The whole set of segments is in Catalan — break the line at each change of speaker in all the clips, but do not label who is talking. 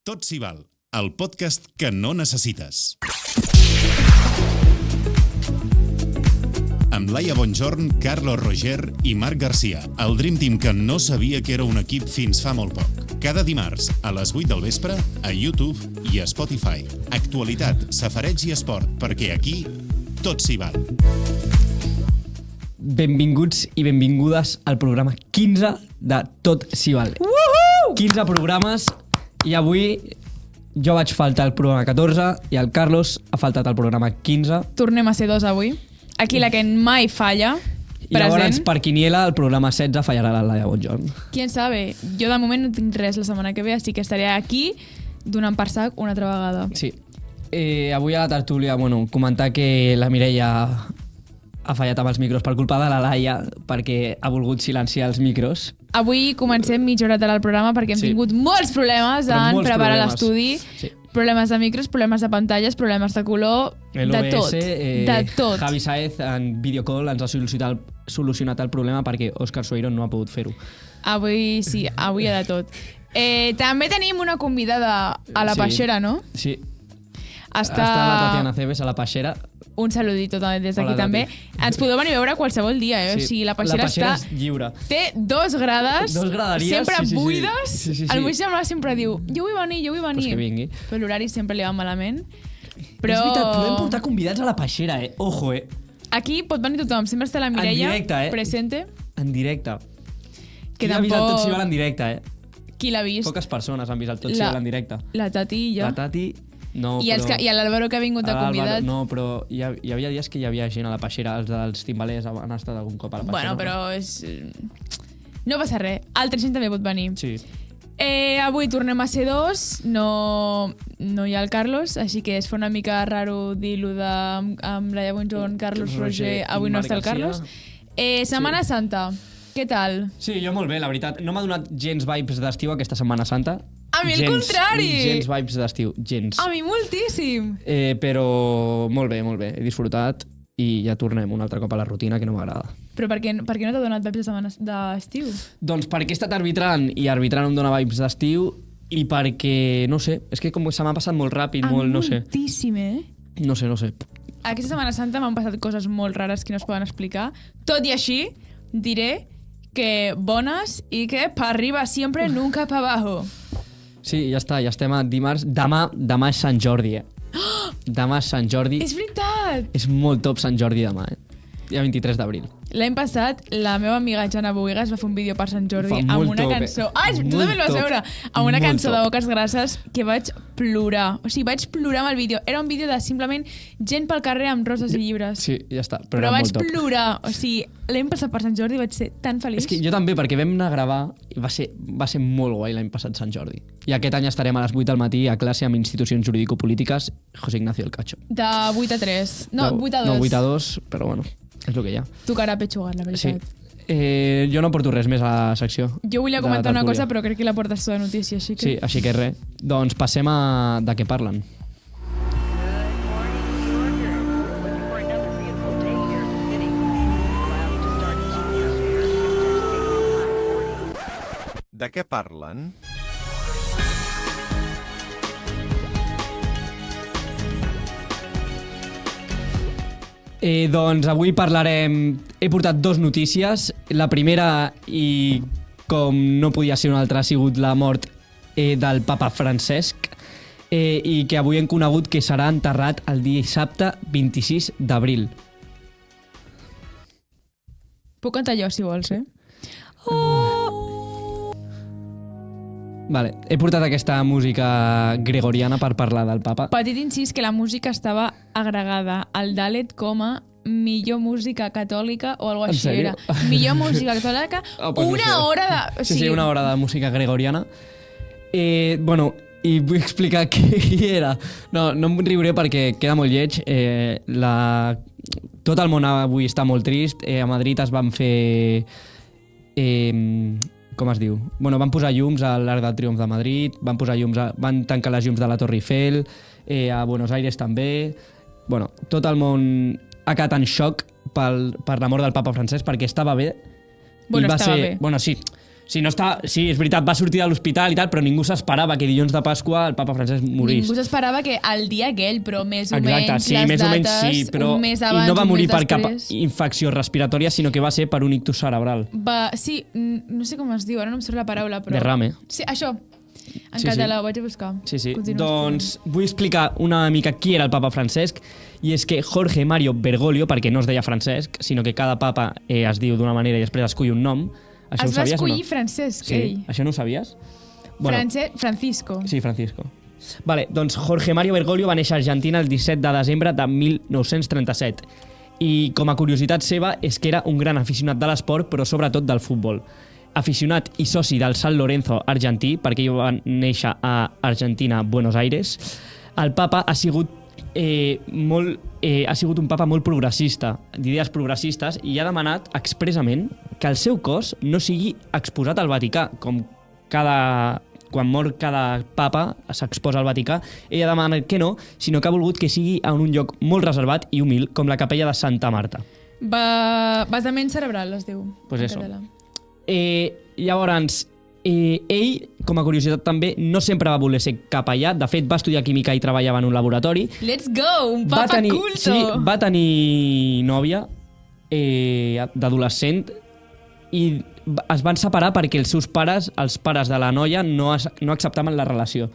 Tot s'hi val, el podcast que no necessites. Amb Laia Bonjorn, Carlos Roger i Marc Garcia, el Dream Team que no sabia que era un equip fins fa molt poc. Cada dimarts, a les 8 del vespre, a YouTube i a Spotify. Actualitat, safareig i esport, perquè aquí tot s'hi val.
Benvinguts i benvingudes al programa 15 de Tot s'hi val. 15 programes i avui jo vaig faltar al programa 14 i el Carlos ha faltat al programa 15.
Tornem a ser dos avui. Aquí la que mai falla,
I llavors per quiniela el programa 16 fallarà la Laia Bonjorn.
Quién sabe? Jo de moment no tinc res la setmana que ve, així que estaré aquí donant per sac una altra vegada.
Sí. Avui a la tertúlia, comentar que la Mireia ha fallat amb els micros per culpa de la Laia perquè ha volgut silenciar els micros.
Avui comencem mitja hora tard al programa perquè hem tingut molts problemes en preparar l'estudi. Sí. Problemes de micros, problemes de pantalles, problemes de color, de tot. De tot.
Javi Saez en videocall ens ha solucionat el problema perquè Òscar Sueiro no ha pogut fer-ho.
Avui sí, avui hi ha de tot. També tenim una convidada a la Peixera, no?
Sí. Està la Tatiana Cebes a la Peixera.
Un saludito des d'aquí també. Ens podeu venir a veure qualsevol dia, eh? Sí. O sigui, la Peixera
és lliure.
Té 2 grades, sempre buides.
Sí.
El meu germà sempre diu, jo vull venir.
Pues que vingui.
Però l'horari sempre li va malament. Però...
És veritat, podem portar convidats a la Peixera, Ojo,
Aquí pot venir tothom. Sempre està la Mireia, presente.
En directe.
Que
Qui ha vist el Tot s'hi val en directe,
Qui l'ha vist?
Poques persones han vist el Tot s'hi val en directe.
La Tati i jo.
La Tati... No,
I l'Álvaro que ha vingut de convidat.
No, però hi havia dies que hi havia gent a la Peixera, els dels timbalers han estat algun cop a la Peixera.
Bueno, però és... No passa res. Altra gent també pot venir.
Sí.
Avui tornem a ser 2, no hi ha el Carlos, així que es fa una mica raro dir-lo amb Laia Bonjorn, Carlos Roger, avui no està el Carlos. Setmana Santa, què tal?
Sí, jo molt bé, la veritat. No m'ha donat gens vibes d'estiu aquesta Setmana Santa.
A mi el contrari!
Gens vibes d'estiu, gens.
A mi moltíssim!
Però molt bé, he disfrutat i ja tornem un altre cop a la rutina que no m'agrada.
Però per què no t'ha donat vibes d'estiu?
Doncs perquè he estat arbitrant i arbitrant em dona vibes d'estiu i perquè, no sé, és que com se m'ha passat molt ràpid, no sé.
Moltíssim,
No sé.
Aquesta Setmana Santa m'han passat coses molt rares que no es poden explicar. Tot i així, diré que bones i que pa arriba siempre, nunca pa abajo.
Sí, ja està, ja estem a dimarts. Demà és Sant Jordi, Demà és Sant Jordi.
És veritat!
És molt top Sant Jordi demà, Dia 23 d'abril.
L'any passat, la meva amiga Jana Boigues va fer un vídeo per Sant Jordi amb una cançó... Tu també el vas veure! Amb una cançó de Boques Grasses que vaig plorar. O sigui, vaig plorar amb el vídeo. Era un vídeo de simplement gent pel carrer amb roses i llibres.
Sí, ja està.
Però vaig plorar. O sigui, l'any passat per Sant Jordi vaig ser tan feliç.
És que jo també, perquè vam anar a gravar i va ser molt guai l'any passat Sant Jordi. I aquest any estarem a les 8 del matí a classe amb institucions jurídico-polítiques José Ignacio del Cacho.
De 8 a 3. No, 8 a 2.
No, 8 a 2, però bueno, és el que hi ha.
Tocarà petxugar, la veritat.
Sí. Jo no porto res més a la secció.
Jo volia comentar una cosa, però crec que la portes tu de notícia, així que...
Sí, així que res. Doncs passem a de què parlen.
De què parlen?
Doncs avui parlarem... He portat 2 notícies. La primera, i com no podia ser una altra, ha sigut la mort del papa Francesc i que avui hem conegut que serà enterrat el dissabte 26 d'abril.
Puc cantar jo, si vols,
Vale, he portat aquesta música gregoriana per parlar del papa.
Petit incís que la música estava agregada al Dalet com a millor música catòlica o alguna cosa així era. Millor música catòlica, hora de...
Sí, una hora de música gregoriana. Bueno, i vull explicar qui era. No em riuré perquè queda molt lleig. Tot el món avui està molt trist. A Madrid es van fer... com es diu? Bueno, van posar llums a l'Arc del Triomf de Madrid, van tancar les llums de la Torre Eiffel, a Buenos Aires també. Bueno, tot el món ha quedat en xoc per la mort del papa Francesc perquè estava bé.
Bueno, estava bé.
Bueno, sí. Sí, és veritat, va sortir de l'hospital i tal, però ningú s'esperava que dilluns de Pasqua el papa Francesc morís.
Ningú s'esperava que el dia aquell, però més o menys
sí,
les
més
dates,
o menys, sí, però
un mes abans,
i no va morir per cap
després.
infecció respiratòria, sinó que va ser per un ictus cerebral.
Sí, no sé com es diu, ara no em surt la paraula, però...
Derrame.
Sí, això. En català, ho vaig a buscar.
Sí.
Continues
Doncs vull explicar una mica qui era el papa Francesc, i és que Jorge Mario Bergoglio, perquè no es deia Francesc, sinó que cada papa es diu d'una manera i després escull un nom. Això
es va escollir Francesc,
ell. Sí, això no ho sabies?
Francisco.
Sí, Francisco. Vale, doncs Jorge Mario Bergoglio va néixer a Argentina el 17 de desembre de 1937. I com a curiositat seva és que era un gran aficionat de l'esport, però sobretot del futbol. Aficionat i soci del San Lorenzo argentí, perquè ell va néixer a Argentina, Buenos Aires, el papa ha sigut un papa molt progressista, d'idees progressistes, i ha demanat expressament que el seu cos no sigui exposat al Vaticà, com quan mor cada papa s'exposa al Vaticà. Ell ha demanat que no, sinó que ha volgut que sigui en un lloc molt reservat i humil, com la capella de Santa Marta.
Basament cerebral, es diu.
Pues eso. Llavors, ell, com a curiositat també, no sempre va voler ser capellà. De fet, va estudiar química i treballava en un laboratori.
Let's go! Un papa culto!
Sí, va tenir nòvia d'adolescent i es van separar perquè els seus pares, els pares de la noia, no acceptaven la relació.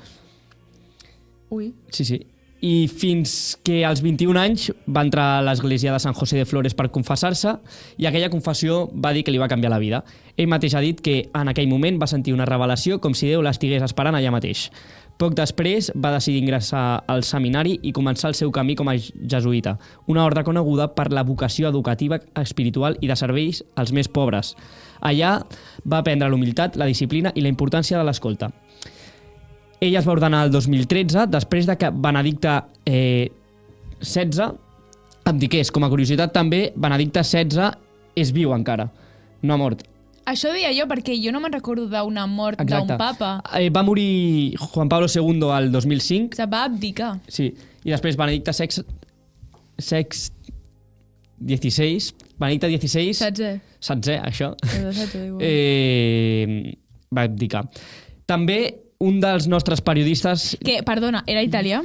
Ui.
Sí. I fins que als 21 anys va entrar a l'església de Sant José de Flores per confessar-se, i aquella confessió va dir que li va canviar la vida. Ell mateix ha dit que en aquell moment va sentir una revelació com si Déu l'estigués esperant allà mateix. Poc després va decidir ingressar al seminari i començar el seu camí com a jesuïta, una ordre coneguda per la vocació educativa, espiritual i de serveis als més pobres. Allà va aprendre l'humilitat, la disciplina i la importància de l'escolta. Ell es va ordenar el 2013, després de que Benedicte XVI abdiqués. Com a curiositat també, Benedicte XVI és viu encara, no ha mort.
Això deia jo perquè jo no me'n recordo d'una mort d'un papa.
Va morir Juan Pablo II al 2005.
Se va abdicar.
Sí, i després Benedicte XVI... Benedicte XVI... 16, això. Va abdicar. També un dels nostres periodistes...
Perdona, era italià?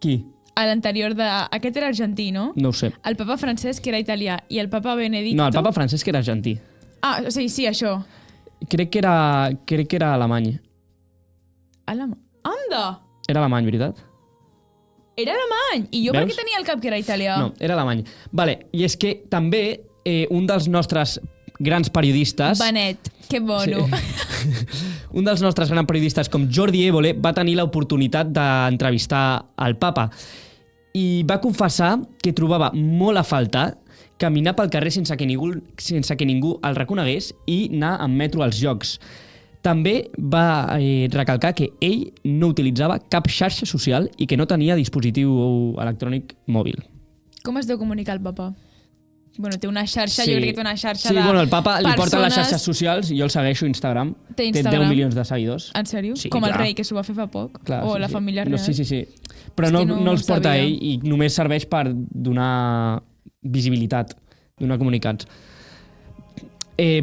Qui?
L'anterior de... Aquest era argentí, no?
No ho sé.
El papa Francesc era italià i el papa Benedicto...
No, el papa Francesc era argentí.
O sigui, sí, això.
Crec que era alemany.
Anda!
Era alemany, veritat?
Era alemany! I jo per què tenia el cap que era italià?
No, era alemany. Vale, i és que també un dels nostres grans periodistes...
Benet, que bono.
Sí. Un dels nostres grans periodistes, com Jordi Évole, va tenir l'oportunitat d'entrevistar el papa i va confessar que trobava molt a faltar caminar pel carrer sense que ningú el reconegués i anar en metro als llocs. També va recalcar que ell no utilitzava cap xarxa social i que no tenia dispositiu electrònic mòbil.
Com es deu comunicar el papa? Bueno, té una xarxa, jo crec que té una xarxa de
persones... Sí, bueno, el papa li porta les xarxes socials i jo el segueixo a Instagram. Té 10 milions de seguidors.
En sèrio?
Sí,
com el rei, que s'ho va fer fa poc?
Clar,
o la família real?
Sí. Però no els porta ell i només serveix per donar visibilitat, donar comunicats.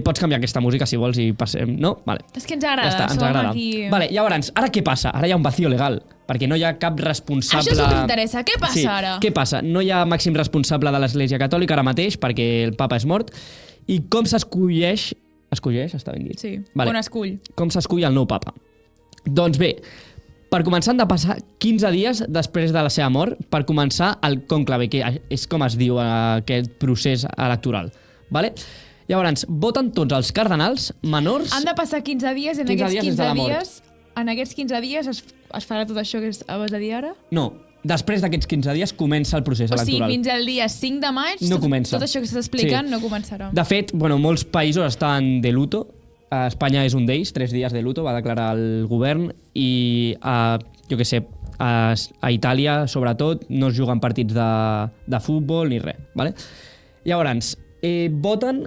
Pots canviar aquesta música si vols i passem, no? Vale.
És que ens agrada,
ja està, ens agrada. Aquí... Vale, llavors, ara què passa? Ara hi ha un vacío legal, perquè no hi ha cap responsable...
Això és el que m'interessa, què passa ara?
Què passa? No hi ha màxim responsable de l'Església Catòlica ara mateix, perquè el papa és mort, i com s'escolleix... Escolleix? Està ben dit?
Sí, vale. On escull?
Com s'escull el nou papa? Doncs bé, per començar han de passar 15 dies després de la seva mort per començar el cònclave, que és com es diu aquest procés electoral, vale? Llavors, voten tots els cardenals menors...
Han de passar 15 dies, en aquests 15 dies es farà tot això que acabes de dir ara?
No, després d'aquests 15 dies comença el procés electoral.
O sigui, fins al dia 5 de maig,
no comença.
Tot això que s'està explicant no començarà.
De fet, molts països estan de luto. Espanya és un d'ells, 3 dies de luto, va declarar el govern, i a Itàlia, sobretot, no es juguen partits de futbol ni res. Vale? Llavors, voten,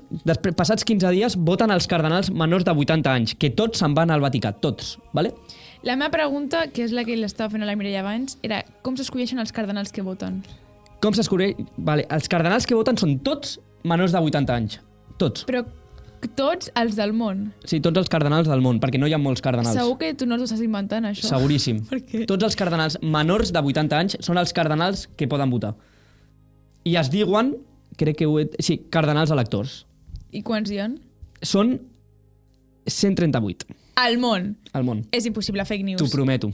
passats 15 dies, voten els cardenals menors de 80 anys, que tots se'n van al Vaticà, tots. Vale?
La meva pregunta, que és la que l'estava fent a la Mireia abans, era com s'escolleixen els cardenals que voten?
Com s'escolleix? Vale, els cardenals que voten són tots menors de 80 anys. Tots.
Però Tots els del món.
Sí, tots els cardenals del món, perquè no hi ha molts cardenals.
Segur que tu no els estàs inventant, això.
Seguríssim.
Per què?
Tots els cardenals menors de 80 anys són els cardenals que poden votar. I es diuen, crec que sí, cardenals electors.
I quants hi ha?
Són 138
Al món.
al món.
És impossible, fake news.
T'ho prometo.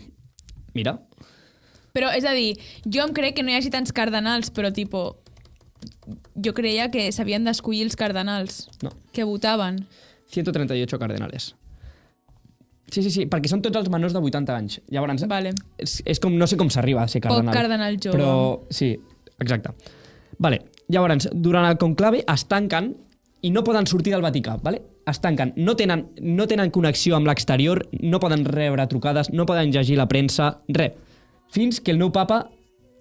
Mira.
Però, és a dir, jo em crec que no hi hagi tants cardenals, però, tipo, jo creia que s'havien d'escollir els cardenals
No.
que votaven.
138 cardenales. Sí, perquè són tots els menors de 80 anys. Llavors,
Vale.
és com, no sé com s'arriba a ser cardenal.
Poc cardenal jove.
Però, sí, exacte. Vale. Llavors, durant el conclave es tanquen i no poden sortir del Vaticà, vale? Es tanquen, no tenen connexió amb l'exterior, no poden rebre trucades, no poden llegir la premsa, res. Fins que el nou papa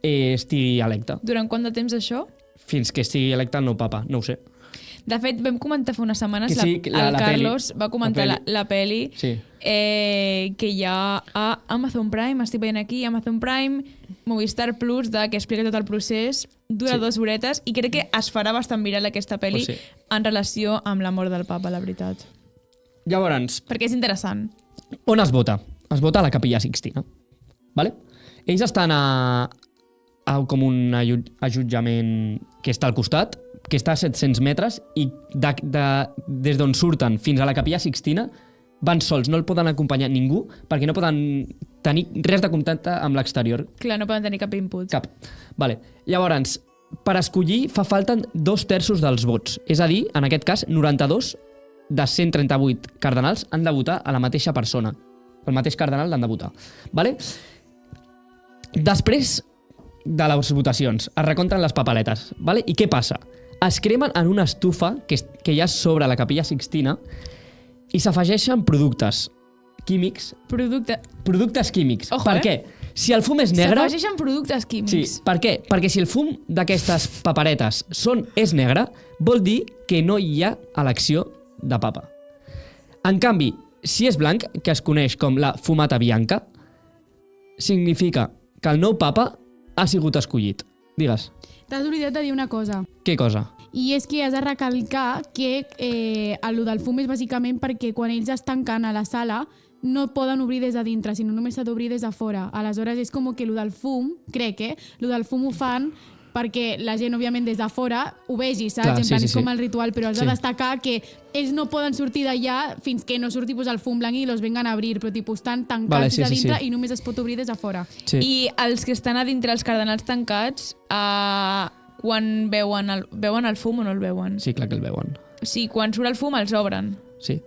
estigui electe.
Durant quant de temps, això?
Fins que estigui electe el nou papa, no ho sé.
De fet, vam comentar fa unes setmanes,
Que sí,
el
la
Carlos
peli.
va comentar
La
la peli
Sí.
que hi ha a Amazon Prime, estic veient aquí, Amazon Prime, Movistar Plus, que explica tot el procés, dura
Sí.
2 horetes, i crec que es farà bastant viral aquesta peli
Pues sí.
en relació amb la mort del papa, la veritat.
Llavors,
Perquè és interessant.
on es vota? Es vota a la Capella Sixtina. Vale? Ells estan a com un allotjament que està al costat, que està a 700 metres, i des d'on surten fins a la Capella Sixtina van sols, no el poden acompanyar ningú, perquè no poden tenir res de contacte amb l'exterior.
Clar, no poden tenir cap input.
Cap. Vale. Llavors, per escollir fa falta 2/3 dels vots. És a dir, en aquest cas, 92 de 138 cardenals han de votar a la mateixa persona. El mateix cardenal l'han de votar. Vale? Després de les votacions, es recompten les papeletes. Vale? I què passa? Es cremen en una estufa que hi ha sobre la Capella Sixtina i s'afegeixen productes químics. Productes químics.
Ojo,
per què? Si el fum és negre...
S'afegeixen productes químics.
Sí, per què? Perquè si el fum d'aquestes paperetes és negre, vol dir que no hi ha elecció de papa. En canvi, si és blanc, que es coneix com la fumata bianca, significa que el nou papa ha sigut escollit. Digues.
T'has oblidat de dir una cosa.
Què cosa?
I és que has de recalcar que el del fum és bàsicament perquè quan ells es tanquen a la sala no poden obrir des de dintre, sinó només s'ha d'obrir des de fora. Aleshores és com que el del fum, crec, el del fum ho fan perquè la gent, òbviament, des de fora ho vegi, saps?
Clar,
en plan,
sí,
és com el ritual, però has de
Sí.
destacar que ells no poden sortir d'allà fins que no surti el fum blanc i los vengan a obrir, però estan tancats
Vale, sí,
de
sí,
dintre
sí.
i només es pot obrir des de fora.
Sí.
I els que estan a dintre, els cardenals tancats, quan veuen el fum o no el veuen?
Sí, clar que el veuen.
O sigui, quan surt el fum els obren.
Sí.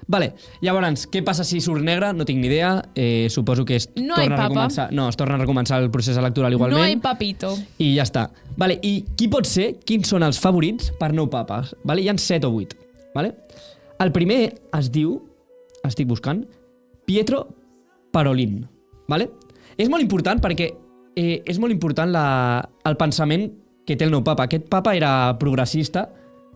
Vale, llavors, què passa si surt negre? No tinc ni idea. Suposo que
No hi papa.
es torna a recomençar el procés electoral igualment.
No hi papito.
I ja està. Vale, i qui pot ser? Quins són els favorits per nou papes? Vale, hi ha 7 o 8. Vale? El primer es diu, estic buscant, Pietro Parolin. Vale? És molt important perquè és molt important el pensament que té el nou papa. Aquest papa era progressista,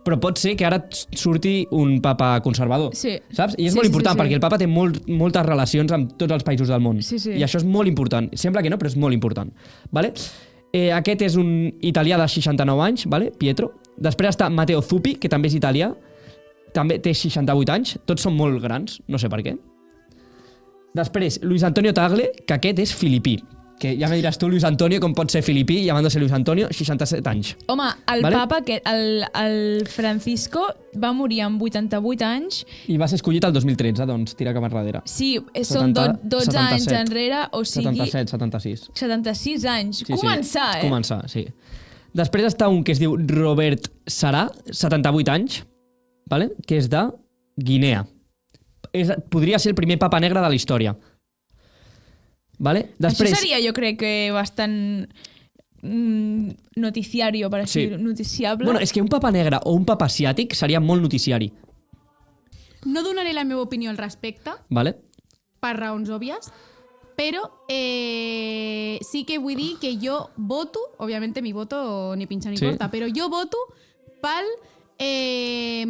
però pot ser que ara surti un papa conservador.
Sí.
Saps? I és
Sí,
molt
sí,
important
sí, sí.
perquè el papa té moltes relacions amb tots els països del món.
Sí, sí.
I això és molt important. Sembla que no, però és molt important. Vale? Aquest és un italià de 69 anys, vale? Pietro. Després està Matteo Zuppi, que també és italià. També té 68 anys. Tots són molt grans, no sé per què. Després, Luis Antonio Tagle, que aquest és filipí. Que ja me diràs tu, Luis Antonio, com pot ser filipí, llamándose Luis Antonio, 67 anys.
Home, el
Vale.
papa, el Francisco, va morir amb 88 anys.
I va ser escollit el 2013, doncs tira cap enrere.
Sí, són 12 anys
77.
enrere, o sigui...
77, 76.
76 anys.
Sí,
Començar,
sí. Començar, sí. Després està un que es diu Robert Sarà, 78 anys, vale? Que és de Guinea. Podria ser el primer papa negre de la història. Vale? Després,
Això seria, jo crec, que bastant noticiario, per així dir, noticiable.
Bueno, és que un papa negre o un papa asiàtic seria molt noticiari.
No donaré la meva opinió al respecte,
Vale?
per raons òbvies, però sí que vull dir que jo voto, òbviamente mi voto ni pincha ni
Sí.
corta, però jo voto pel el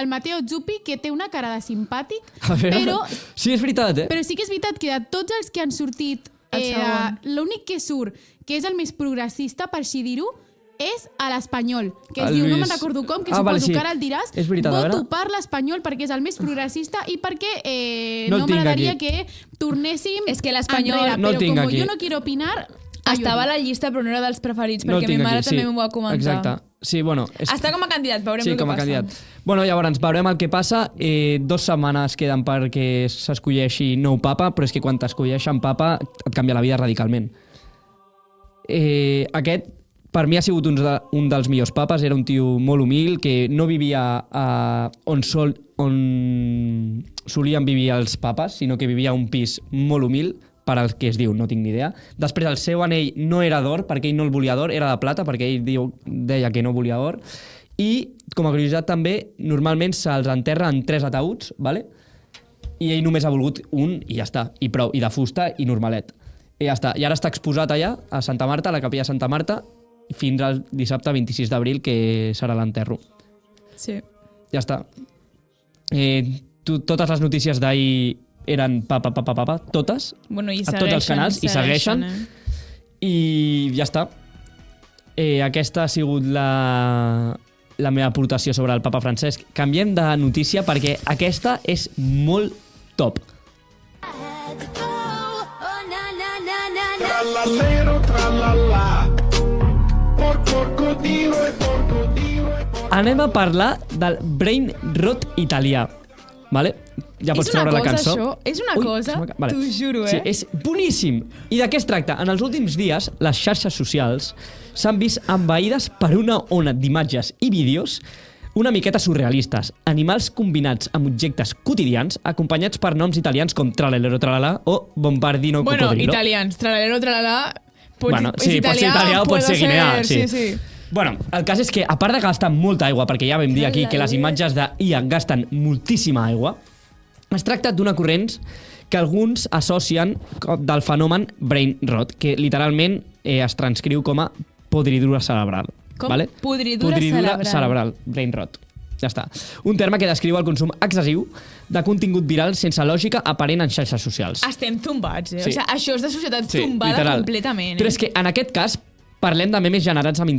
Matteo Zuppi, que té una cara de simpàtic,
A veure,
però
sí, és veritat, eh?
sí que és veritat que de tots els que han sortit,
El segon.
l'únic que surt, que és el més progressista, per així dir-ho, és a l'Espanyol, que es
El
diu, no
Lluís.
me'n recordo com, que
Vale,
suposo
sí.
que ara el diràs.
És veritat, a
Voto
veure.
per l'Espanyol perquè és el més progressista i perquè
No el
no
tinc
m'agradaria
aquí.
que tornéssim
És que l'Espanyol
enrere,
no el
però
tinc
com
aquí.
jo no quiero opinar...
Estava a la llista però no era dels preferits,
No el
perquè
tinc
mi mare
aquí,
també m'ho va comentar.
Exacte. Sí, bueno...
Està com a candidat, veurem
Sí,
el que
com a
passa.
candidat. Bueno, llavors, veurem el que passa. 2 setmanes queden perquè s'escolleixi nou papa, però és que quan t'escolleixen papa et canvia la vida radicalment. Aquest, per mi, ha sigut un dels millors papes. Era un tio molt humil, que no vivia on solien vivir els papes, sinó que vivia a un pis molt humil, per al que es diu, no tinc ni idea. Després, el seu anell no era d'or, perquè ell no el volia d'or, era de plata, perquè ell deia que no volia or. I, com a curiositat també, normalment se'ls enterra en 3 ataüts, ¿vale? I ell només ha volgut un i ja està, i prou, i de fusta i normalet. I ja està. I ara està exposat allà, a Santa Marta, a la capella de Santa Marta, fins al dissabte 26 d'abril, que serà l'enterro.
Sí.
Ja està. Totes les notícies d'ahir eren papa, totes,
Bueno, i
a tots els canals, i segueixen. I ja està. Aquesta ha sigut la meva aportació sobre el papa Francesc. Canviem de notícia perquè aquesta és molt top. Anem a parlar del brain rot italià. Vale? Ja pots treure la cançó.
És una cosa,
vale.
t'ho juro,
Sí, és boníssim. I de què es tracta? En els últims dies, les xarxes socials s'han vist envaïdes per una ona d'imatges i vídeos una miqueta surrealistes, animals combinats amb objectes quotidians acompanyats per noms italians com Tralalero Tralala o Bombardino
Bueno,
Cocodrilo.
italians, tralero, tralala...
Bueno, sí, pot ser italià o pot ser guineà.
Sí.
Bueno, el cas és que, a part de gastar molta aigua, perquè ja vam dir aquí que les imatges d'IA gasten moltíssima aigua, es tracta d'una corrent que alguns associen del fenomen brain rot, que literalment es transcriu com a podridura cerebral.
Com?
Vale?
Podridura
cerebral, brain rot. Ja està. Un terme que descriu el consum excessiu de contingut viral sense lògica aparent en xarxes socials.
Estem zumbats,
Sí.
O sigui, això és de societat
Sí,
zumbada
literal.
completament.
Però és que en aquest cas parlem de memes generats amb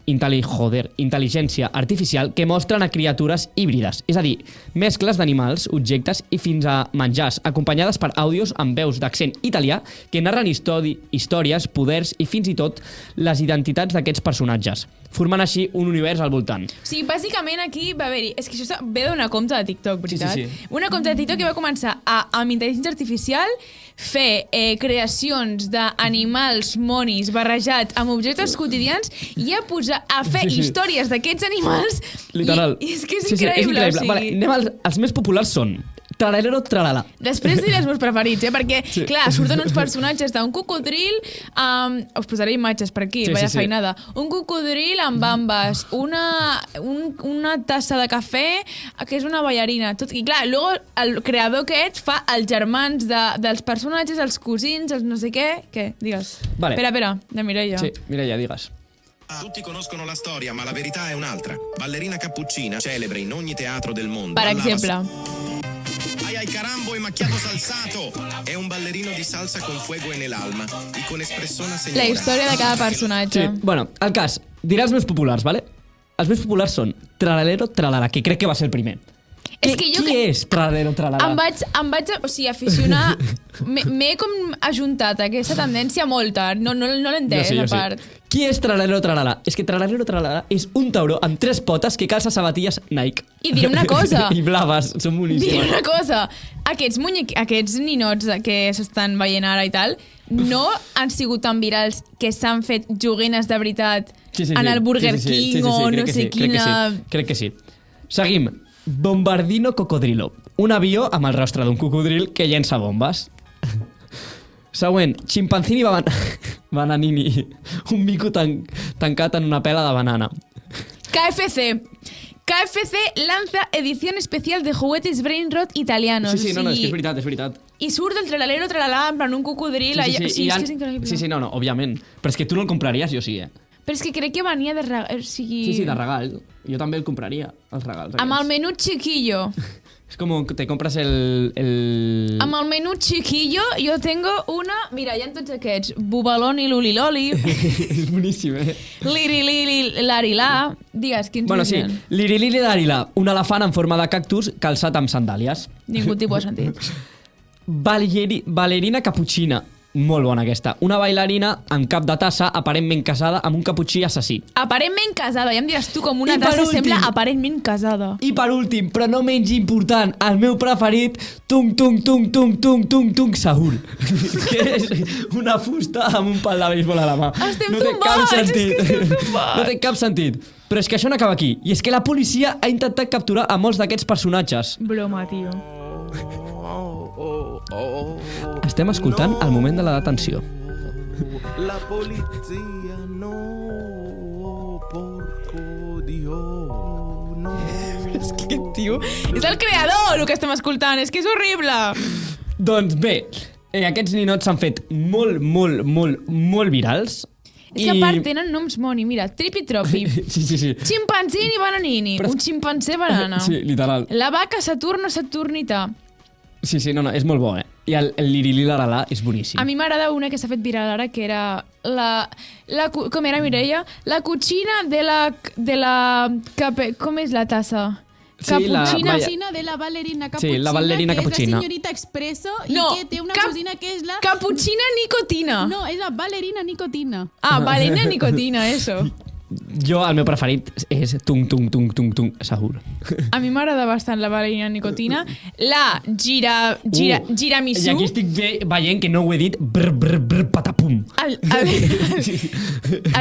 intel·ligència artificial que mostren a criatures híbrides, és a dir, mescles d'animals, objectes i fins a menjars, acompanyades per àudios amb veus d'accent italià que narren històries, poders i fins i tot les identitats d'aquests personatges, formant així un univers al voltant.
O sigui, bàsicament aquí va haver-hi... És que això ve d'una compte de TikTok, veritat?
Sí.
Una compte de TikTok que va començar amb intel·ligència artificial fer creacions d'animals monis barrejats amb objectes quotidians i a fer històries d'aquests animals.
Literal.
I és que és
És
increïble.
increïble.
O sigui...
Vale, anem els més populars són Tralalero Tralala.
Després diré els meus preferits, perquè, clar, surten uns personatges d'un cocodril, us posaré imatges per aquí, vaya feinada, un cocodril amb bambes, una tassa de cafè, que és una ballarina, tot, i clar, el creador aquest fa els germans dels personatges, els cosins, els no sé què, digues.
Vale.
Espera, de Mireia.
Sí, Mireia, digues.
Tutti conoscono la storia, ma la verità è un'altra. Ballerina cappuccina, celebre in ogni teatro del mondo.
Per exemple.
Ai ai carambo e macchiato salsato. È un ballerino di salsa con fuego en el alma y con expressona señora.
La història de cada personatge.
Sí, bueno, el cas, diré els més populars, vale? Els més populars són Tralalero Tralala, que crec que va ser el primer.
És que jo
Qui és Tralalero Tralala?
Em vaig aficionar... M'he com ajuntat a aquesta tendència molt tard. No l'he entès, a part.
Qui és Tralalero Tralala? És que Tralalero Tralala és un tauró amb 3 potes que calça sabatilles Nike.
I diré una cosa.
I blaves, són boníssimes.
Diré una cosa. Aquests ninots que s'estan veient ara i tal, no han sigut tan virals que s'han fet joguines de veritat en el Burger King o no sé quina...
Crec que sí. Seguim. Bombardino Cocodrilo. Un avió amb el rostre d'un cocodril que llença bombes. Següent. Chimpanzini Bananini. Un mico tancat en una pela de banana.
KFC. KFC lanza edición especial de juguetes Brain Rot italianos.
Sí, no, és que és veritat.
I surt el tralalero, en plan un cocodril.
Sí,
és que és increïble.
Sí, no, òbviament. Però és que tu no el compraries, jo sí,
Però és que crec que venia de regal.
Sí, de regal. Jo també el compraria, els regals.
Amb el menú chiquillo.
És com te compres el...
Amb el menú chiquillo jo tengo una... Mira, hi ha tots aquests. Bubaloni, luliloli.
És boníssim,
Lirilili, larilà. Digues, quins
sí. Lirilili, larilà. Un elefant en forma de cactus calçat amb sandàlies.
Ningú tipus de sentit.
Ballerina caputxina. Molt bona aquesta. Una bailarina amb cap de tassa, aparentment casada, amb un caputxí assassí.
Aparentment casada. Ja em diràs tu com una tassa sembla aparentment casada.
I per últim, però no menys important, el meu preferit, tung, tung, tung, tung, tung, tung, tung, Saúl. Que és una fusta amb un pal de béisbol a la mà.
Estem tombats, és que estem tombats.
No té cap sentit. Però és que això no acaba aquí. I és que la policia ha intentat capturar a molts d'aquests personatges.
Broma, tio.
Estem escoltant el moment de la detenció.
La policia no, porco Dios, no.
És que aquest tio és el creador, el que estem escoltant. És que és horrible.
Doncs bé, aquests ninots s'han fet molt virals.
És que a part tenen noms moni. Mira, Tripi Tropi.
Sí.
Chimpanzini Bananini. Un ximpanzé banana.
Sí, literal.
La vaca Saturno Saturnita.
Sí, no, és molt bo, I el lirililaralà és boníssim.
A mi m'agrada una que s'ha fet viral ara, que era com era, Mireia? La cucina de la com és la tassa?
Sí,
la cocina de la ballerina cappuccina,
la ballerina
que
cappuccina.
és la señorita expreso
no,
i que té una cocina que és la...
Cappuccina nicotina.
No, és la ballerina nicotina.
Ah, ballerina nicotina, eso.
Jo, el meu preferit és tung, tung, tung, tung, tung, segur.
A mi m'agrada bastant la ballerina nicotina. La giramisú.
I aquí estic veient que no ho he dit. Brr, patapum.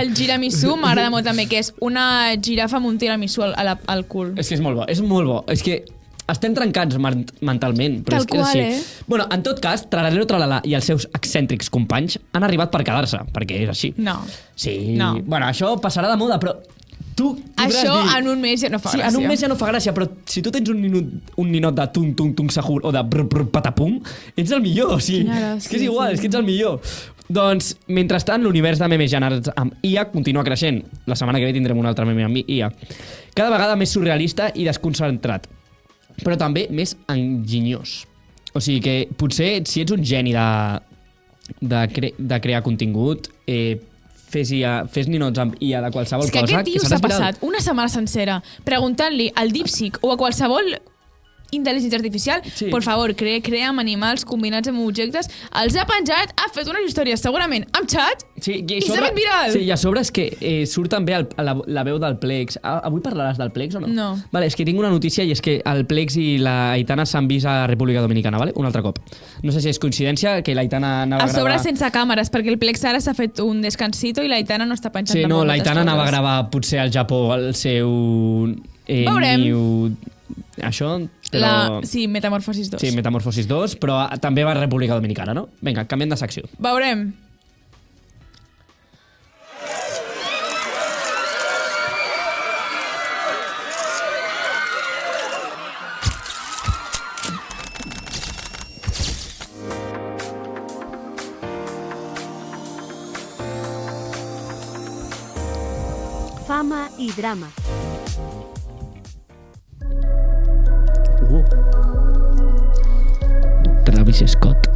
El giramisú m'agrada molt també, que és una girafa amb un tiramisú al cul.
És que és molt bo, És que estem trencats mentalment, però
Tal
és que
qual,
és així. Bueno, en tot cas, Tralalero Tralala i els seus excèntrics companys han arribat per quedar-se, perquè és així.
No.
Sí.
No.
Bueno, això passarà de moda, però tu
això
dir...
en un mes ja no fa gràcia.
Sí, en un mes ja no fa gràcia, però si tu tens un ninot de tung, tung, tung, sahur o de brr, patapum, ets el millor, o sigui, és que és igual, és que ets el millor. Doncs, mentrestant, l'univers de memes generats amb IA continua creixent. La setmana que ve tindrem un altre meme amb IA. Cada vegada més surrealista i desconcentrat, però també més enginyós. O sigui que potser si ets un geni de crear contingut, fes ninots amb IA de qualsevol cosa.
És que aquest tio s'ha passat una setmana sencera preguntant-li al DeepSeek o a qualsevol intel·ligència artificial, sí. Por favor, crea amb animals combinats amb objectes, els ha penjat, ha fet unes històries segurament amb xat,
sí,
i s'ha fet viral.
Sí, i a sobre és que surt també la veu del Plex. Avui parlaràs del Plex o no?
No.
Vale, és que tinc una notícia i és que el Plex i la Aitana s'han vist a República Dominicana, vale? Un altre cop. No sé si és coincidència que l'Aitana anava a gravar...
A sobre sense càmeres, perquè el Plex ara s'ha fet un descansito i l'Aitana no està penjant
sí, no, l'Aitana anava a gravar potser al Japó el seu...
Veurem.
Això, però...
Sí, Metamorfosis 2.
Sí, Metamorfosis 2, però també va a República Dominicana, no? Vinga, canviem de secció.
Veurem.
Fama i drama.
Travis Scott.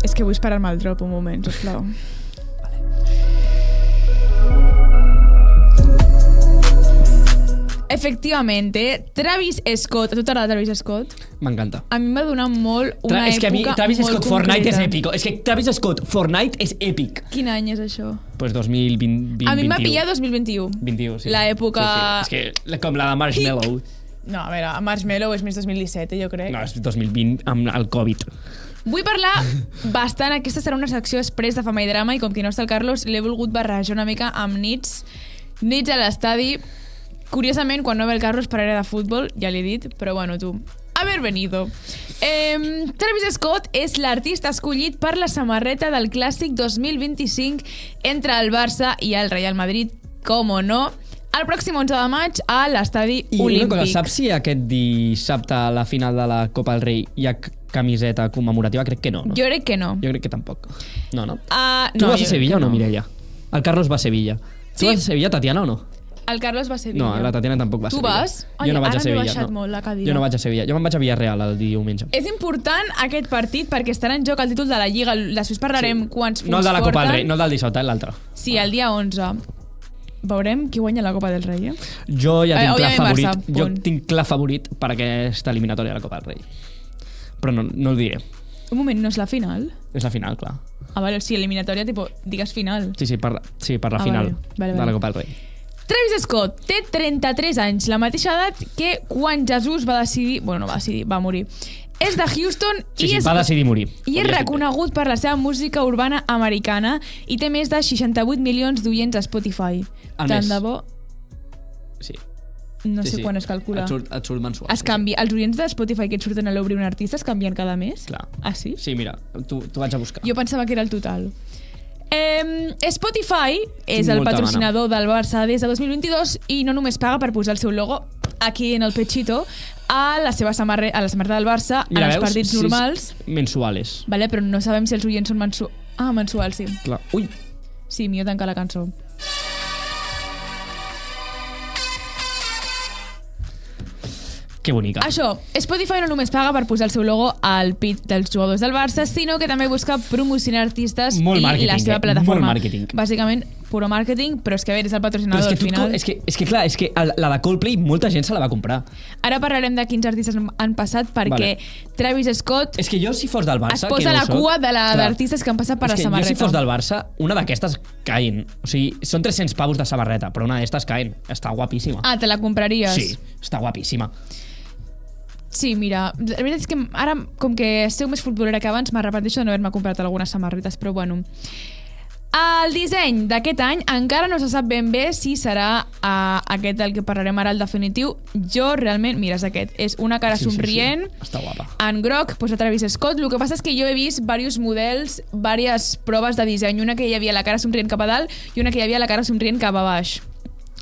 És que vull esperar-me el drop un moment, sisplau. Efectivamente, Travis Scott. A tu t'agrada Travis Scott?
M'encanta.
A mi m'ha donat molt una
és que a mi
època
Travis
molt
Scott
concreta.
Fortnite és èpic. És que Travis Scott Fortnite és èpic.
Quin any és això?
Pues 2020.
A mi em va pillar 2021.
21, sí.
L'època...
Sí. És que com la de Marshmello.
No, a veure, Marshmello és més 2017, jo crec.
No, és 2020 amb el Covid.
Vull parlar bastant, aquesta serà una secció express de Fama i Drama i com que no està el Carlos, l'he volgut barrejar una mica amb nits a l'estadi. Curiosament, quan no ve el Carlos parlaré de futbol, ja l'he dit, però bueno, tu, haber venido. Travis Scott és l'artista escollit per la samarreta del Clàssic 2025 entre el Barça i el Real Madrid, com o no. el pròxim 11 de maig a l'estadi
I
olímpic.
una cosa, saps si aquest dissabte a la final de la Copa del Rei hi ha camiseta commemorativa? Crec que no.
Jo crec que no.
Jo crec que tampoc. No.
No,
Tu vas
jo
a Sevilla
crec
o no,
que
Mireia? El Carlos va a Sevilla.
Sí.
Tu vas a Sevilla, Tatiana, o no?
El Carlos va a Sevilla.
No, la Tatiana tampoc va a
Tu
Sevilla.
vas?
Jo no vaig a Sevilla.
Ara m'he baixat molt la cadira.
Jo no vaig a Sevilla. Jo me'n vaig a Villarreal el diumenge.
És important aquest partit perquè estarà en joc el títol de la Lliga. Després parlarem quants punts
No el de la Copa del
porten.
Rei, no el del dissabte, l'altre.
Sí, el dia 11. Veurem qui guanya la Copa del Rei,
Jo ja tinc clar
òbviament
favorit.
Barça,
Jo
punt.
tinc clar favorit per aquesta eliminatòria de la Copa del Rei. Però no el diré.
Un moment, no és la final?
És la final, clar.
Ah, vale, sí, eliminatòria, tipo, digues final.
Sí, per la final
vale.
de la Copa del Rei.
Travis Scott té 33 anys, la mateixa edat que quan Jesús va decidir... Bueno, no va decidir, va morir. És de Houston
Sí, va decidir morir.
i és reconegut per la seva música urbana americana i té més de 68 milions d'oients a Spotify.
Al
Tant
mes.
de bo...
Sí.
No sé quan es calcula.
Et surt mensual.
Es canvia. Els oients de Spotify que et surten a l'obrir un artista es canvien cada mes?
Clar.
Ah, sí?
Sí, mira, tu vaig a buscar.
Jo pensava que era el total. Spotify és el
Molta
patrocinador del Barça des de 2022 i no només paga per posar el seu logo aquí en el pechito a la samarreta del Barça
Mira,
en els
veus?
partits normals.
Mensuales.
Vale, però no sabem si els oients són mensuals, sí.
Clar. Ui,
Sí, millor tancar la cançó.
que bonica.
Això, Spotify no només paga per posar el seu logo al pit dels jugadors del Barça, sinó que també busca promocionar artistes
Molt
i
màrqueting,
la seva
molt
plataforma.
màrqueting.
Bàsicament, puro màrqueting, però és que a veure, és el patrocinador al final.
És que clar, és que la de Coldplay molta gent se la va comprar.
Ara parlarem de quins artistes han passat perquè Travis Scott
És que jo, si fos del Barça...
es posa
que no
a la
soc,
cua
clar,
d'artistes que han passat per la samarreta.
Jo, si fos del Barça, una d'aquestes caen. O sigui, són 300 pavos de samarreta, però una d'estes caen. Està guapíssima.
Ah, te la compraries?
Sí, està guapíssima.
Sí, mira, la veritat és que ara, com que esteu més futbolera que abans, m'arrepenteixo de no haver-me comprat algunes samarretes, però bueno. El disseny d'aquest any encara no se sap ben bé si serà aquest del que parlarem ara, el definitiu. Jo realment, mira, és aquest. És una cara somrient,
Sí. Està guapa.
en groc, posa Travis Scott. El que passa és que jo he vist diversos models, diverses proves de disseny. Una que hi havia la cara somrient cap a dalt i una que hi havia la cara somrient cap a baix.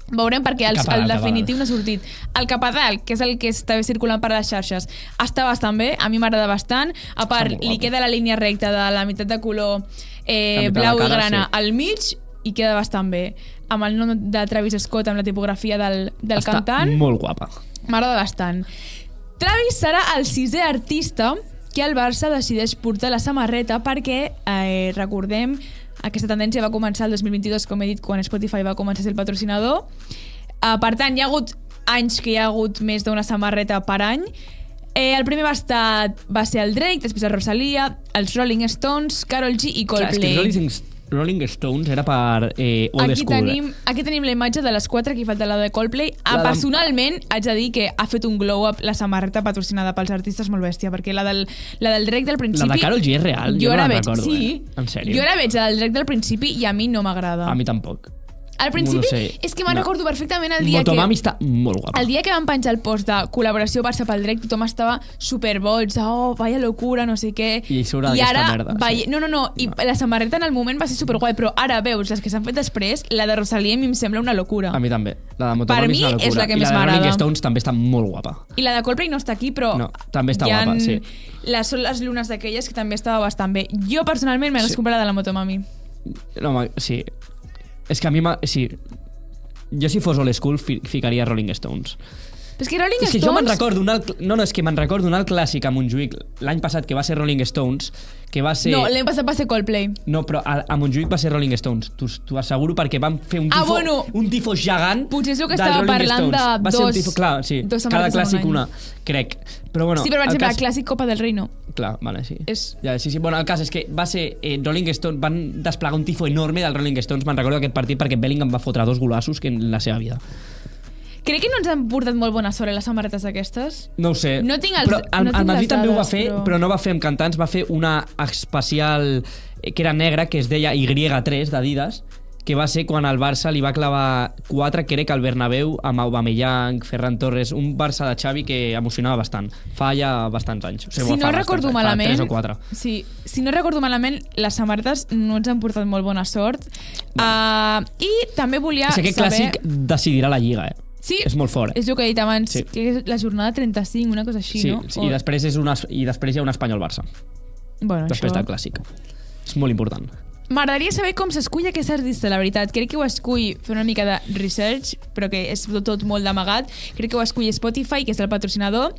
Veurem perquè el definitiu no ha sortit. El cap a dalt, que és el que està circulant per les xarxes, està bastant bé, a mi m'agrada bastant. A part, li queda la línia recta de la meitat de color blau i grana al mig i queda bastant bé. Amb el nom de Travis Scott, amb la tipografia del cantant.
Està molt guapa.
M'agrada bastant. Travis serà el 6è artista que el Barça decideix portar la samarreta perquè, recordem, aquesta tendència va començar el 2022, com he dit, quan Spotify va començar a ser el patrocinador. Per tant, hi ha hagut anys que hi ha hagut més d'una samarreta per any. El primer va ser el Drake, després el Rosalia, els Rolling Stones, Karol G i Coldplay.
Clar, és que Rolling Stones era per old school.
Aquí tenim la imatge de les 4 que hi falta la de Coldplay. Personalment, haig de dir que ha fet un glow-up la samarreta patrocinada pels artistes molt bèstia, perquè la del Drake del principi...
La de Karol G és real, jo no la recordo.
Sí,
en sèrio.
jo ara veig la del Drake del principi i a mi no m'agrada.
A mi tampoc.
Al principi,
No sé.
és que me'n recordo perfectament el dia
Motomami està molt guapa.
el dia que van penjar el post de col·laboració Barça pel Drake, tothom estava superboig, vaya locura, no sé què.
I sobre aquesta merda.
No, i la samarreta en el moment va ser superguai, però ara veus les que s'han fet després, la de Rosalia a mi em sembla una locura.
A mi també. La de Motomami
Per mi
és una locura.
és la que més
I la de
m'agrada.
Rolling Stones també està molt guapa.
I la de Coldplay no està aquí, però
No, també està guapa, sí.
Són les lunes d'aquelles que també estava bastant bé. Jo personalment m'he comprat la de la Motomami.
No, sí. És que a mi... Sí. Jo, si fos old school, ficaria Rolling Stones.
Però és que Rolling
És que
Stones...
jo me'n recordo és que me'n recordo un alt clàssic a Montjuïc l'any passat que va ser Rolling Stones, que va ser...
No, l'any passat va ser Coldplay.
No, però a Montjuïc va ser Rolling Stones. T'ho asseguro perquè van fer un tifo, un tifo gegant.
Potser és el que
del
estava
Rolling
parlant
Stones.
de
Va ser un tifo, clar, sí.
dos
Cada
samarretes en
clàssic
un
una,
any.
crec. Però bueno,
Sí, però per exemple, el clàssic Copa del Rei no.
Clar, vale, sí.
És-
Ja, sí. Bueno, el cas és que va ser Rolling Stones, van desplegar un tifo enorme del Rolling Stones. Me'n recordo aquest partit perquè Bellingham va fotre 2 golossos que en la seva vida.
Crec que no ens han portat molt bona sort les samarretes aquestes.
No ho sé.
No tinc els-
però
no tinc
el Madrid
les
també ho va
dades,
fer, però no va fer amb cantants, va fer una especial que era negra, que es deia Y3 d'Adidas, que va ser quan el Barça li va clavar 4, crec, al Bernabéu, amb Aubameyang, Ferran Torres, un Barça de Xavi que emocionava bastant. Fa ja bastants anys. O sigui,
Si no recordo malament...
Fa 3 o 4.
Sí, si no recordo malament, les samarretes no ens han portat molt bona sort. I també volia
saber... Aquest clàssic decidirà la Lliga,
Sí,
és molt fort.
És el que he dit abans,
Sí.
que és la jornada 35, una cosa així,
Sí,
no?
sí, i després hi ha un Espanyol-Barça,
Bueno,
després
això...
del clàssic. És molt important.
M'agradaria saber com s'escull aquest artista, la veritat. Crec que ho escull fer una mica de research, però que és tot molt d'amagat. Crec que ho escull Spotify, que és el patrocinador.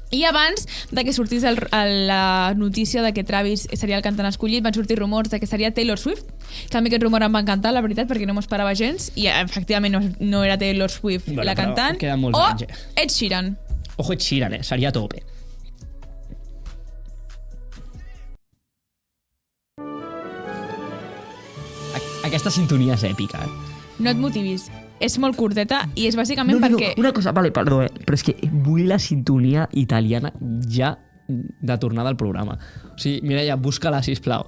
I abans de que sortís la notícia de que Travis seria el cantant escollit, van sortir rumors de que seria Taylor Swift, que a mi aquest rumor em va encantar, la veritat, perquè no m'ho esperava gens, i efectivament no era Taylor Swift la cantant.
Queden molts anys,
Ed Sheeran.
Ojo, Ed Sheeran, seria a tope. Aquesta sintonia és èpica,
No et motivis. És molt curteta i és bàsicament perquè...
Una cosa, vale, perdó, però és que vull la sintonia italiana ja de tornada al programa. O sigui, Mireia, busca-la, sisplau.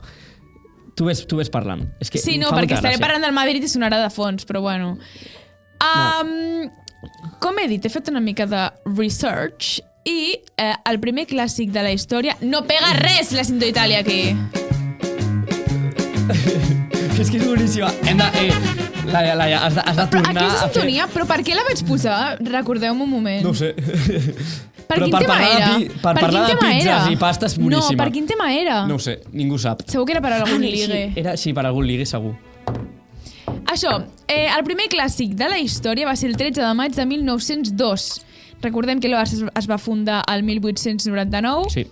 Tu ves parlant. És que
Sí, no,
fa
perquè
molta
estaré
gràcia.
parlant del Madrid i sonarà de fons, però bueno. Com he dit, he fet una mica de research i el primer clàssic de la història... No pega res la cinta d'Itàlia aquí!
És que és boníssima. Hem de... Laia, has de tornar
Aquesta
a fer...
sintonia, però per què la vaig posar? Recordeu-me un moment.
No ho sé.
Per
Però
quin tema
parlar
era?
per parlar de
quin tema
pizzas
era?
i pastes boníssima.
No, per quin tema era?
No ho sé, ningú sap.
Segur que era per algun ligue.
Sí, per algun ligue, segur.
Això, el primer clàssic de la història va ser el 13 de maig de 1902. Recordem que el Barça es va fundar el 1899.
Sí.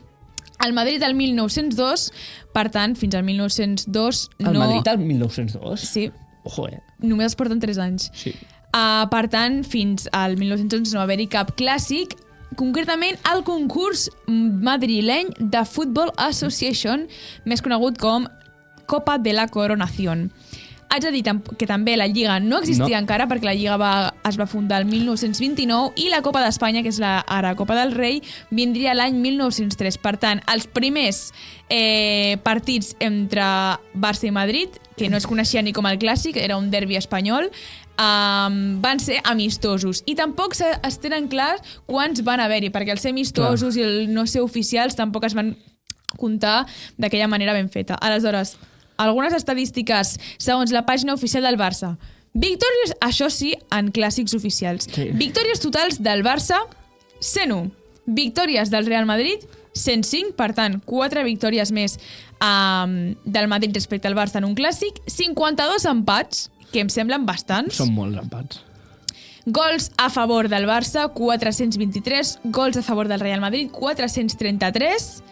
El Madrid el 1902, per tant, fins al 1902
El
no...
Madrid el 1902?
Sí,
Ojo,
només es porten 3 anys.
Sí.
Per tant, fins al 1911 no va haver-hi cap clàssic, concretament el concurs madrileny de Football Association, més conegut com Copa de la Coronación. Haig de dir que també la Lliga no existia encara, perquè la Lliga es va fundar el 1929 i la Copa d'Espanya, que és ara Copa del Rei, vindria l'any 1903. Per tant, els primers partits entre Barça i Madrid, que no es coneixia ni com el clàssic, era un derbi espanyol, van ser amistosos. I tampoc es tenen clar quants van haver-hi, perquè els ser amistosos i el no ser oficials tampoc es van comptar d'aquella manera ben feta. Aleshores, algunes estadístiques segons la pàgina oficial del Barça. Victòries, això sí, en clàssics oficials.
Sí.
Victòries totals del Barça, 101. Victòries del Real Madrid, 105. Per tant, 4 victòries més del Madrid respecte al Barça en un clàssic. 52 empats, que em semblen bastants.
Són molts empats.
Gols a favor del Barça, 423. Gols a favor del Real Madrid, 433.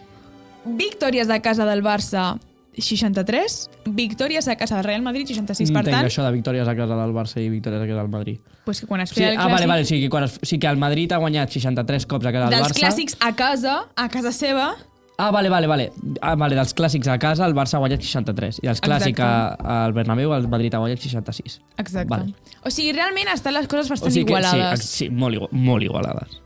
Victòries a casa del Barça, 63. Victòries a casa del Real Madrid, 66. Per tant,
això de victòries a casa del Barça i victòries a casa del Madrid.
pues que quan es feia el clàssic...
Vale, sí que el Madrid ha guanyat 63 cops a casa del
dels
Barça.
clàssics a casa seva...
Vale, dels clàssics a casa el Barça ha guanyat 63 i dels clàssics al Bernabéu el Madrid ha guanyat 66.
Exacte.
Vale.
O sigui, realment estan les coses bastant igualades.
Sí, molt igualades.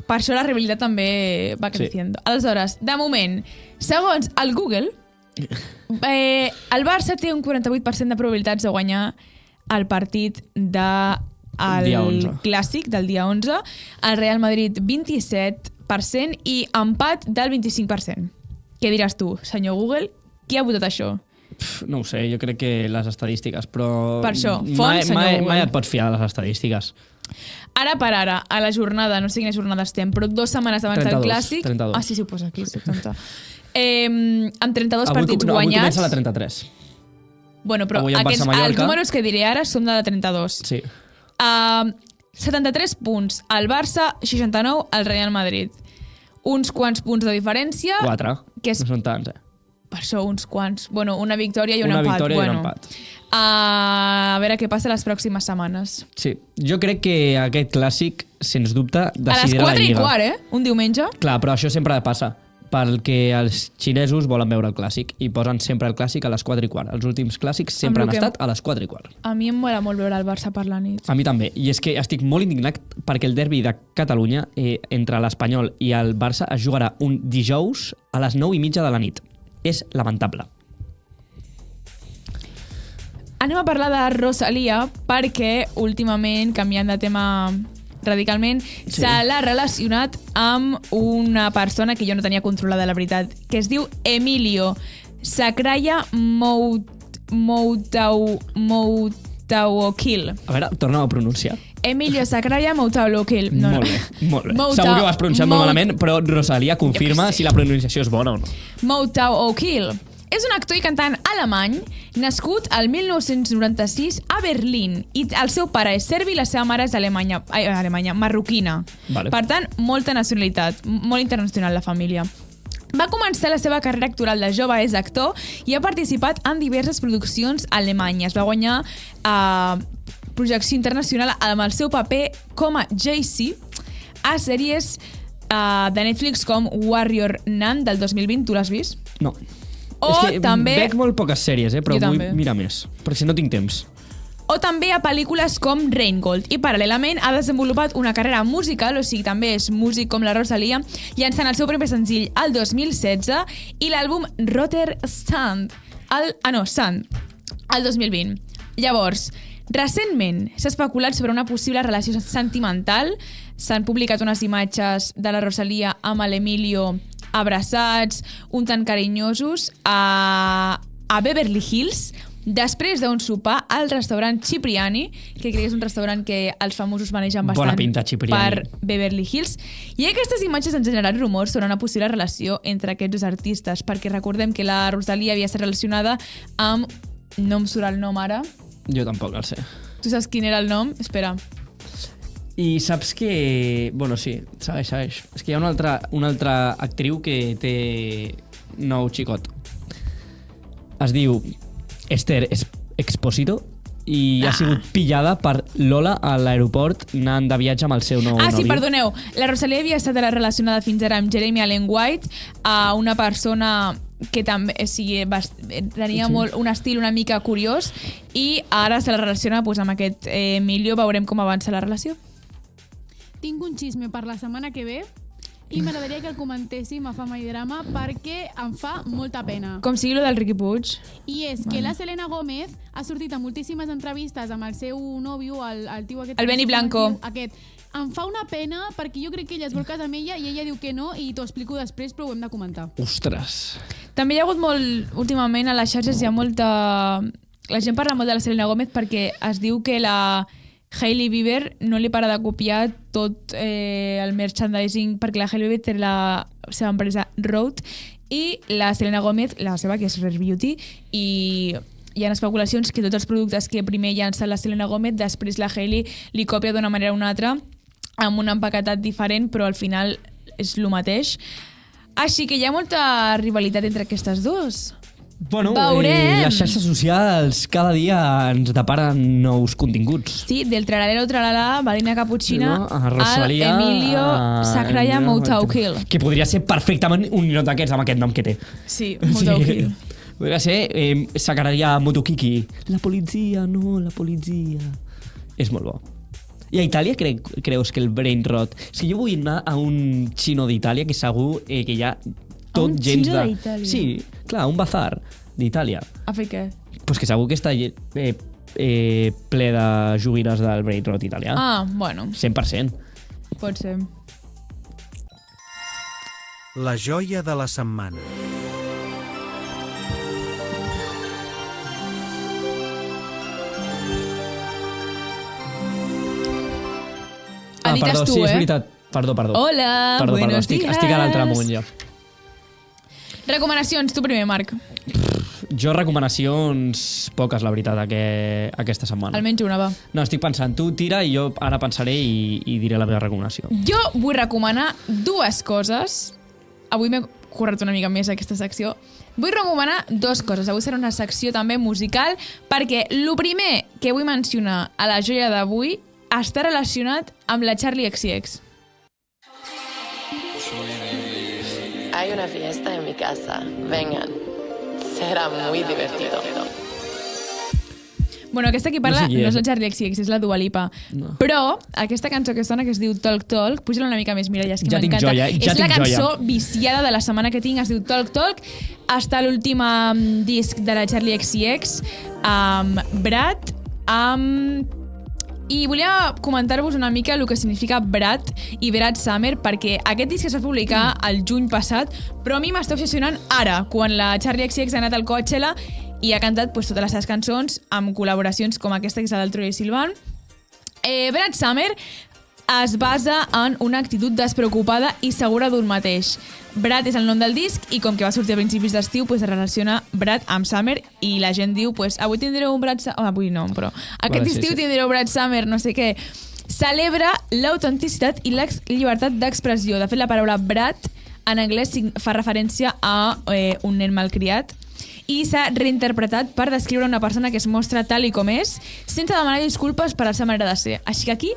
Per això la rivalitat també va creciendo. Aleshores, de moment, segons el Google, el Barça té un 48% de probabilitats de guanyar el partit del clàssic del dia 11, el Real Madrid 27% i empat del 25%. Què diràs tu, senyor Google? Qui ha votat això?
No ho sé, jo crec que les estadístiques, però...
Per això, fons, senyor Google.
Mai et pots fiar de les estadístiques.
Ara per ara, a la jornada, no sé quina jornada estem, però 2 setmanes abans del clàssic...
32.
Ah, sí, ho posa aquí, 70. Amb 32 partits
Avui
guanyats...
comença la 33.
Bueno, però
els
números que diré ara són de la 32.
Sí.
73 punts al Barça, 69 al Real Madrid. Uns quants punts de diferència...
4,
que és...
no són tants,
Per això uns quants. Bueno, una victòria i un
Una
empat.
victòria i un empat.
A veure què passa les pròximes setmanes.
Sí, jo crec que aquest clàssic, sens dubte,
A les
decidirà la
4 i
Lliga.
quart, Un diumenge.
Clar, però això sempre passa, perquè els xinesos volen veure el clàssic i posen sempre el clàssic a les 4 i quart. Els últims clàssics sempre han estat a les 4 i quart.
A mi em mola molt veure el Barça per la nit.
A mi també, i és que estic molt indignat perquè el derbi de Catalunya entre l'Espanyol i el Barça es jugarà un dijous a les 9:30 de la nit. És lamentable.
anem a parlar de Rosalía perquè últimament, canviant de tema radicalment, se l'ha relacionat amb una persona que jo no tenia controlada, la veritat, que es diu Emilio Zaccaria Moutaouakil.
A veure, torna a pronunciar.
Emilio Zaccaria Moutaouakil. No,
molt bé, molt bé. Segur que ho has pronunciat molt malament, però Rosalía confirma si la pronunciació és bona o no.
Moutaouakil és un actor i cantant alemany nascut al 1996 a Berlín i el seu pare és serbi i la seva mare és alemanya, marroquina.
Vale.
Per tant, molta nacionalitat, molt internacional la família. Va començar la seva carrera actoral de jove, és actor i ha participat en diverses produccions alemanyes. Va guanyar projecció internacional amb el seu paper com a JC a sèries de Netflix com Warrior Nun del 2020. Tu l'has vist?
No.
O
és que
també...
veig molt poques sèries, però
Jo
vull
també.
mirar més, perquè si no tinc temps.
O també a pel·lícules com Reingold. I paral·lelament ha desenvolupat una carrera musical, o sigui, també és músic com la Rosalía, llançant el seu primer senzill el 2016 i l'àlbum Rotter Sand, Sand, el 2020. Llavors, recentment s'ha especulat sobre una possible relació sentimental. S'han publicat unes imatges de la Rosalía amb l'Emilio abraçats, un tant carinyosos, a Beverly Hills, després d'un sopar al restaurant Cipriani, que crec que és un restaurant que els famosos manegen bastant.
Bona pinta, Cipriani.
Per Beverly Hills. I aquestes imatges han generat rumors sobre una possible relació entre aquests dos artistes, perquè recordem que la Rosalía havia estat relacionada amb... No em surt el nom ara.
Jo tampoc el sé.
Tu saps quin era el nom? Espera.
I saps que... Bueno, sí, segueix. És que hi ha una altra actriu que té nou xicot. Es diu Esther Exposito i ha sigut pillada per Lola a l'aeroport anant de viatge amb el seu nou nòvio.
Sí, perdoneu. La Rosalía havia estat relacionada fins ara amb Jeremy Allen White, una persona que també tenia un estil una mica curiós, i ara se la relaciona amb aquest Emilio. Veurem com avança la relació.
Tinc un xisme per la setmana que ve i m'agradaria que el comentéssim a Fama i Drama perquè em fa molta pena.
Com sigui lo del Riqui Puig.
I és que la Selena Gómez ha sortit a moltíssimes entrevistes amb el seu nòvio, el tio aquest...
El Benny Blanco.
Aquest. Em fa una pena perquè jo crec que ella es vol casar amb ella i ella diu que no i t'ho explico després, però ho hem de comentar.
Ostres.
També hi ha hagut molt... Últimament a les xarxes hi ha molta... La gent parla molt de la Selena Gómez perquè es diu que la Hailey Bieber no li para de copiar tot el merchandising, perquè la Hailey Bieber té la seva empresa Rode i la Selena Gómez la seva, que és Rare Beauty, i hi ha especulacions que tots els productes que primer llança la Selena Gómez, després la Hailey li copia d'una manera o una altra amb un empaquetat diferent, però al final és el mateix. Així que hi ha molta rivalitat entre aquestes dues.
Bueno,
Veurem.
les xarxes socials cada dia ens deparen nous continguts.
Sí, del tralalero tralala, Valina Cappuccina,
No, a Rosalía,
al Emilio Zaccaria Moutaouakil.
Que podria ser perfectament un ninot d'aquests amb aquest nom que té.
Sí, Moutaouakil.
Podria ser Zaccaria Motoukiki. La policia, no, la policia. És molt bo. I a Itàlia creus que el brain rot... És que jo vull anar a un xino d'Itàlia que segur que hi ha tot
un
gens
xino
de...
d'Itàlia?
Sí, clar, un bazar d'Itàlia.
A fer què?
Pues que segur que està ple de joguines del brain rot italià.
Bueno.
100%.
Pot ser.
La joia de la setmana.
Edites tu,
sí, és veritat. Perdó.
Hola,
perdó,
buenos
estic
días.
a l'altre món, jo.
Recomanacions, tu primer, Marc.
Jo recomanacions poques, la veritat, aquesta setmana.
Almenys una, va.
No, estic pensant, tu tira i jo ara pensaré i diré la meva recomanació.
Jo vull recomanar dues coses. Avui m'he currat una mica més aquesta secció. Vull recomanar dues coses. Avui serà una secció també musical perquè el primer que vull mencionar a la joia d'avui està relacionat amb la Charli XCX.
Hay una fiesta en mi casa. Vengan. Será muy divertido.
Bueno, aquesta que parla no és la Charli XCX, és la Dua Lipa. No. Però aquesta cançó que sona, que es diu Talk Talk, puja-la una mica més, Mireia, és que m'encanta. És la cançó viciada de la setmana que tinc, es diu Talk Talk. Està l'últim disc de la Charli XCX, Brat, i volia comentar-vos una mica el que significa Brat i Brat Summer, perquè aquest disc es va publicar el juny passat, però a mi m'està obsessionant ara, quan la Charli XCX ha anat al Coachella i ha cantat totes les seves cançons amb col·laboracions com aquesta, que és la del Troye Sivan. Brat Summer es basa en una actitud despreocupada i segura d'un mateix. Brat és el nom del disc i com que va sortir a principis d'estiu, es relaciona Brat amb Summer i la gent diu, avui tindreu un Brat Summer... Avui no, però aquest estiu tindreu Brat Summer, no sé què. Celebra l'autenticitat i la llibertat d'expressió. De fet, la paraula Brat en anglès fa referència a un nen malcriat i s'ha reinterpretat per descriure una persona que es mostra tal i com és, sense demanar disculpes per la seva manera de ser. Així que aquí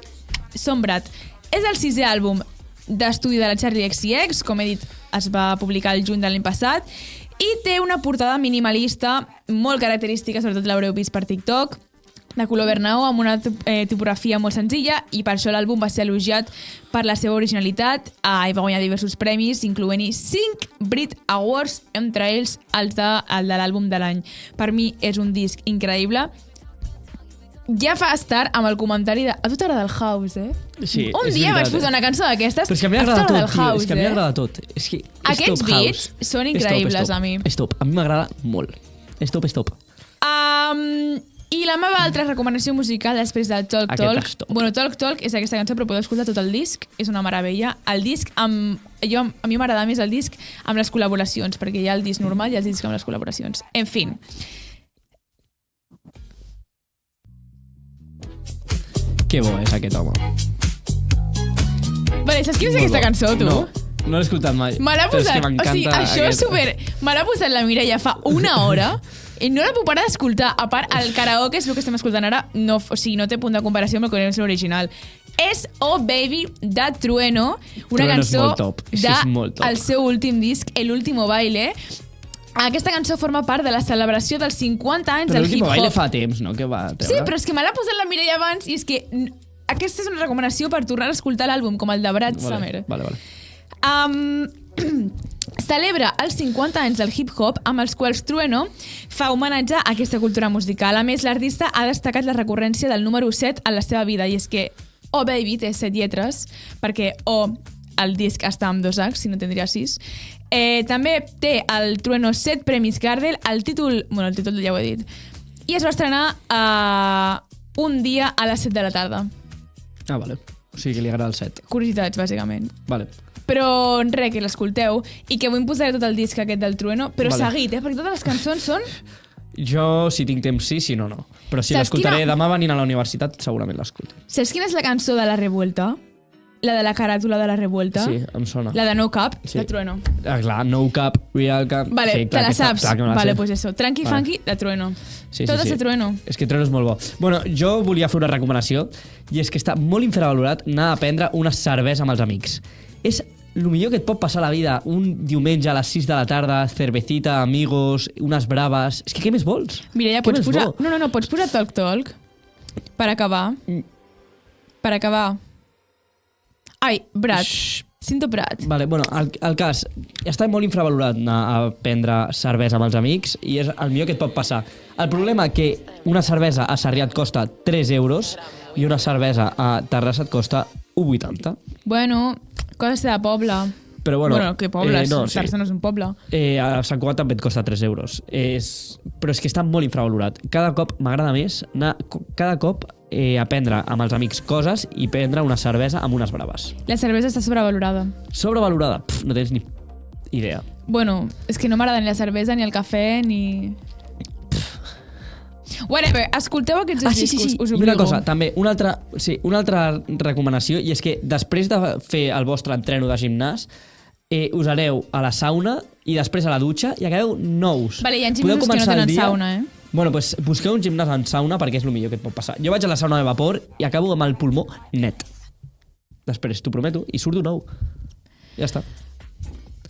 som Brat. És el 6è àlbum d'estudi de la Charli XCX, com he dit, es va publicar el juny de l'any passat, i té una portada minimalista molt característica, sobretot l'haureu vist per TikTok, de color vernau, amb una tipografia molt senzilla, i per això l'àlbum va ser elogiat per la seva originalitat i va guanyar diversos premis, incloent-hi 5 Brit Awards, entre ells el de l'àlbum de l'any. Per mi és un disc increïble. Ja fa estar amb el comentari de... A tu t'agrada el house,
Sí,
un dia vaig posar una cançó d'aquestes.
Però és que a mi m'agrada tot, tio. És que a mi m'agrada tot.
Aquests beats són increïbles, a mi.
És top. A mi m'agrada molt. És top.
I la meva altra recomanació musical després de Talk Talk... Bueno, Talk Talk és aquesta cançó, però podeu escoltar tot el disc. És una meravella. El disc, a mi m'agrada més el disc amb les col·laboracions, perquè hi ha el disc normal i el disc amb les col·laboracions. En fi.
Que bo és aquest home.
Vale, saps quina és aquesta cançó, tu?
No l'he escoltat mai.
Me l'ha posat, això és super... Me l'ha posat la Mireia fa una hora i no la puc parar d'escoltar. A part, el karaoke és el que estem escoltant ara, no té punt de comparació amb el que és l'original. És Oh Baby, de Trueno, una cançó del seu últim disc, El Último Baile. Aquesta cançó forma part de la celebració dels 50 anys del hip-hop.
Però l'Último Baile fa temps, no? Que va treure.
Sí, però és que me l'ha posat la Mireia abans i és que aquesta és una recomanació per tornar a escoltar l'àlbum, com el de Brat Summer.
Vale.
Celebra els 50 anys del hip-hop, amb els quals Trueno fa homenatge a aquesta cultura musical. A més, l'artista ha destacat la recurrència del número 7 en la seva vida, i és que Oh Baby té 7 lletres, perquè el disc està amb 2 Hs, si no tindria 6. També té el Trueno 7 premis Gardel, el títol ja ho he dit, i es va estrenar un dia a les 7 de la tarda.
Vale. O sigui que li agrada el 7.
Curiositats, bàsicament.
Vale.
Però res, que l'escolteu, i que avui em posaré tot el disc aquest del Trueno, però seguit, perquè totes les cançons són...
Jo, si tinc temps, sí, si no, no. Però si l'escoltaré demà venint a la universitat, segurament l'escolto. Saps
quina és la cançó de La Revuelta? La de la caràtula de La Revuelta?
Sí, em sona.
La de No Cap, de Trueno.
Clar, No Cap, Real Cap...
Vale,
sí,
te la saps? Vale, pues eso. Tranqui Funky, de Trueno. Totes de Trueno.
És que Trueno és molt bo. Bueno, jo volia fer una recomanació, i és que està molt infravalorat anar a prendre una cervesa amb els amics. És el millor que et pot passar a la vida, un diumenge a les 6 de la tarda, cervecita, amigos, unes braves... És que què més vols?
Mira, ja pots posar... No, pots posar Talk Talk per acabar. Per acabar. Ai, Brat. Cinto Brat.
Vale, bueno, el cas, està molt infravalorat anar a prendre cervesa amb els amics i és el millor que et pot passar. El problema que una cervesa a Sarrià et costa 3 euros i una cervesa a Terrassa et costa 1,80.
Bueno, coses de poble.
Però bueno,
que poble, Terrassa no és un poble.
A Sant Cugat també et costa 3 euros. Però és que està molt infravalorat. Cada cop m'agrada més anar a prendre amb els amics coses i prendre una cervesa amb unes braves.
La cervesa està sobrevalorada.
Sobrevalorada? No tens ni idea.
Bueno, és que no m'agrada ni la cervesa, ni el cafè, ni... Whatever, escolteu aquests discos, us obligo.
I una cosa, també, una altra recomanació, i és que després de fer el vostre entreno de gimnàs, us aneu a la sauna i després a la dutxa i acabeu nous.
Vale, hi ha gimnasos que no tenen sauna,
Bueno, doncs busqueu un gimnàs en sauna perquè és el millor que et pot passar. Jo vaig a la sauna de vapor i acabo amb el pulmó net. Després, t'ho prometo, i surto nou. Ja està.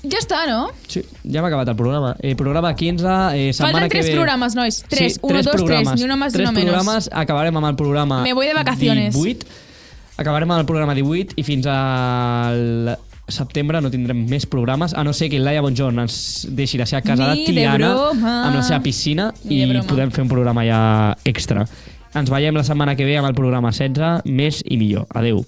Ja està, no?
Sí, ja hem acabat el programa. Programa 15, setmana
Falten 3 programes, nois. 3, 1, 2, 3, ni una más ni una menos.
3 programes, acabarem amb el programa
Me voy de vacaciones.
18. Acabarem amb el programa 18 i fins al setembre no tindrem més programes, a no ser que Laia Bonjourn ens deixi la seva casa de Tiana amb la seva piscina i podem fer un programa ja extra. Ens veiem la setmana que ve amb el programa 16, més i millor. Adeu.